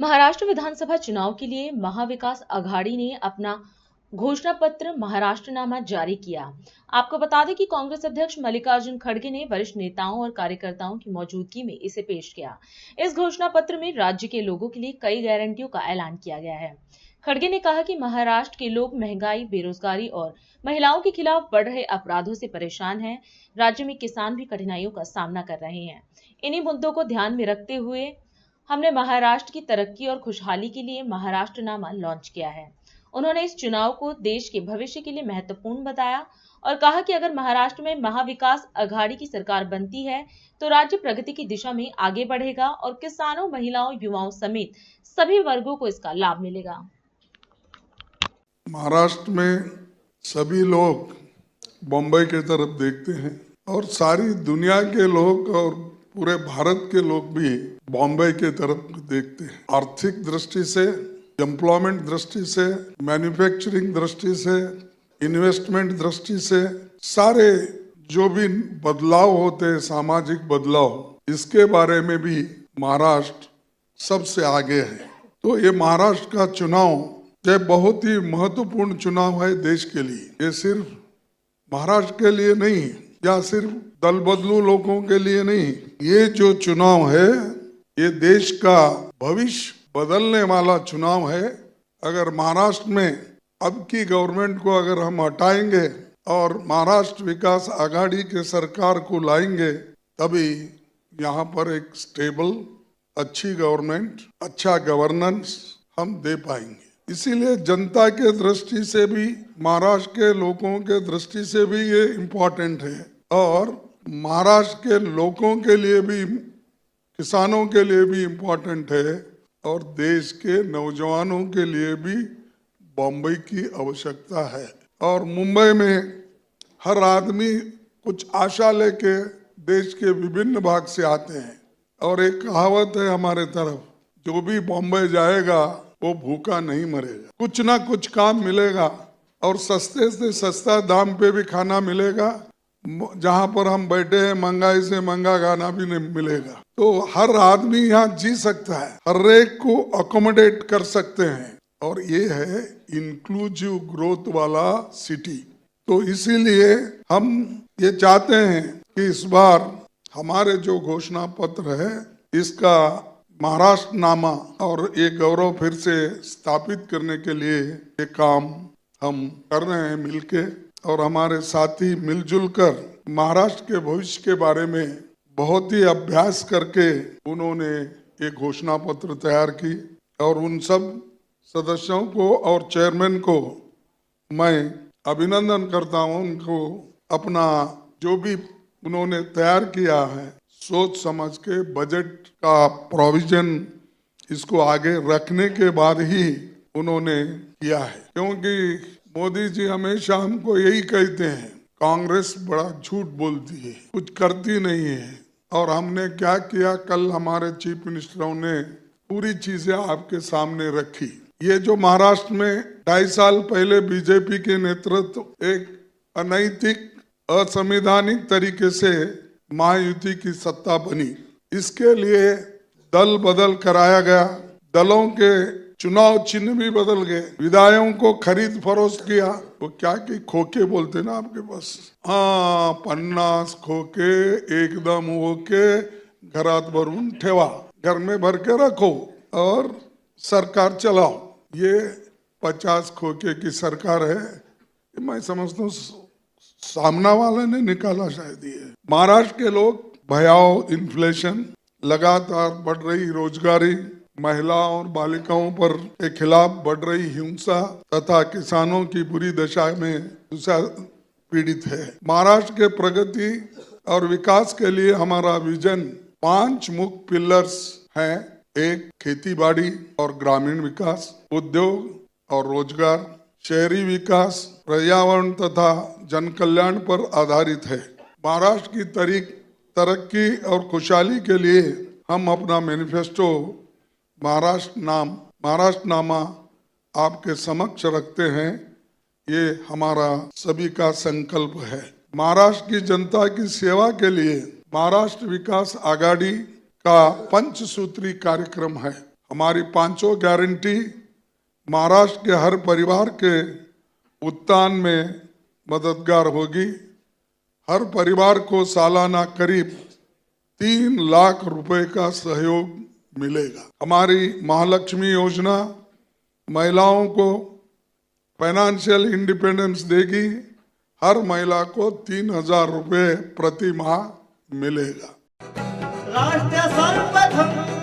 महाराष्ट्र विधानसभा चुनाव के लिए महाविकास अघाड़ी ने अपना घोषणा पत्र महाराष्ट्रनामा जारी किया। आपको बता दें कि कांग्रेस अध्यक्ष मल्लिकार्जुन खड़गे ने वरिष्ठ नेताओं और कार्यकर्ताओं की मौजूदगी में इसे पेश किया। इस घोषणा पत्र में राज्य के लोगों के लिए कई गारंटियों का ऐलान किया गया है। खड़गे ने कहा कि महाराष्ट्र के लोग महंगाई, बेरोजगारी और महिलाओं के खिलाफ बढ़ रहे अपराधों से परेशान हैं। राज्य में किसान भी कठिनाइयों का सामना कर रहे हैं। इन्हीं मुद्दों को ध्यान में रखते हुए हमने महाराष्ट्र की तरक्की और खुशहाली के लिए महाराष्ट्रनामा लॉन्च किया है। उन्होंने इस चुनाव को देश के भविष्य के लिए महत्वपूर्ण बताया और कहा कि अगर महाराष्ट्र में महाविकास अघाड़ी की सरकार बनती है तो राज्य प्रगति की दिशा में आगे बढ़ेगा और किसानों, महिलाओं, युवाओं समेत सभी वर्गों को इसका लाभ मिलेगा। महाराष्ट्र में सभी लोग बम्बई की तरफ देखते हैं और सारी दुनिया के लोग और पूरे भारत के लोग भी बॉम्बे की तरफ देखते हैं। आर्थिक दृष्टि से, एम्प्लॉयमेंट दृष्टि से, मैन्युफैक्चरिंग दृष्टि से, इन्वेस्टमेंट दृष्टि से, सारे जो भी बदलाव होते हैं, सामाजिक बदलाव, इसके बारे में भी महाराष्ट्र सबसे आगे है। तो ये महाराष्ट्र का चुनाव ये बहुत ही महत्वपूर्ण चुनाव है देश के लिए। ये सिर्फ महाराष्ट्र के लिए नहीं या सिर्फ दल बदलू लोगों के लिए नहीं, ये जो चुनाव है ये देश का भविष्य बदलने वाला चुनाव है। अगर महाराष्ट्र में अब की गवर्नमेंट को अगर हम हटाएंगे और महाराष्ट्र विकास आघाड़ी के सरकार को लाएंगे तभी यहाँ पर एक स्टेबल, अच्छी गवर्नमेंट, अच्छा गवर्नेंस हम दे पाएंगे। इसीलिए जनता के दृष्टि से भी, महाराष्ट्र के लोगों के दृष्टि से भी ये इम्पोर्टेंट है और महाराष्ट्र के लोगों के लिए भी, किसानों के लिए भी इम्पोर्टेंट है और देश के नौजवानों के लिए भी बॉम्बे की आवश्यकता है। और मुंबई में हर आदमी कुछ आशा लेके देश के विभिन्न भाग से आते हैं और एक कहावत है हमारे तरफ, जो भी बॉम्बे जाएगा वो भूखा नहीं मरेगा। कुछ ना कुछ काम मिलेगा और सस्ते से सस्ता दाम पे भी खाना मिलेगा। जहाँ पर हम बैठे हैं महंगाई से महंगा खाना भी नहीं मिलेगा। तो हर आदमी यहाँ जी सकता है, हर एक को अकोमोडेट कर सकते हैं और ये है इंक्लूसिव ग्रोथ वाला सिटी। तो इसीलिए हम ये चाहते हैं कि इस बार हमारे जो घोषणा पत्र है इसका महाराष्ट्रनामा और ये गौरव फिर से स्थापित करने के लिए ये काम हम कर रहे हैं मिलके, और हमारे साथी मिलजुल कर महाराष्ट्र के भविष्य के बारे में बहुत ही अभ्यास करके उन्होंने एक घोषणा पत्र तैयार की और उन सब सदस्यों को और चेयरमैन को मैं अभिनंदन करता हूं। उनको अपना जो भी उन्होंने तैयार किया है सोच समझ के, बजट का प्रोविजन इसको आगे रखने के बाद ही उन्होंने किया है। क्योंकि मोदी जी हमेशा हमको यही कहते हैं, कांग्रेस बड़ा झूठ बोलती है, कुछ करती नहीं है। और हमने क्या किया, कल हमारे चीफ मिनिस्टरों ने पूरी चीजें आपके सामने रखी। ये जो महाराष्ट्र में 2.5 साल पहले बीजेपी के नेतृत्व एक अनैतिक, असंवैधानिक तरीके से महायुति की सत्ता बनी, इसके लिए दल बदल कराया गया, दलों के चुनाव चिन्ह भी बदल गए, विधायकों को खरीद फरोख्त किया। वो क्या कि खोखे बोलते ना आपके पास, 50 खोखे एकदम होके घरात भरून ठेवा, घर में भर के रखो और सरकार चलाओ। ये 50 खोखे की सरकार है। मैं समझता हूँ सामना वाले ने निकाला शायद ये। महाराष्ट्र के लोग भयावह इन्फ्लेशन, लगातार बढ़ रही रोजगारी, महिलाओं और बालिकाओं पर के खिलाफ बढ़ रही हिंसा तथा किसानों की बुरी दशा में पीड़ित है। महाराष्ट्र के प्रगति और विकास के लिए हमारा विजन 5 मुख्य पिलर्स हैं। एक, खेती बाड़ी और ग्रामीण विकास, उद्योग और रोजगार, शहरी विकास, पर्यावरण तथा जन कल्याण पर आधारित है। महाराष्ट्र की तरक्की और खुशहाली के लिए हम अपना मैनिफेस्टो महाराष्ट्रनामा आपके समक्ष रखते हैं। ये हमारा सभी का संकल्प है। महाराष्ट्र की जनता की सेवा के लिए महाराष्ट्र विकास आघाड़ी का पंचसूत्री कार्यक्रम है। हमारी पांचों गारंटी महाराष्ट्र के हर परिवार के उत्थान में मददगार होगी। हर परिवार को सालाना करीब 3 लाख रुपए का सहयोग मिलेगा। हमारी महालक्ष्मी योजना महिलाओं को फाइनेंशियल इंडिपेंडेंस देगी। हर महिला को 3,000 रुपए प्रति माह मिलेगा। राष्ट्र सर्वप्रथम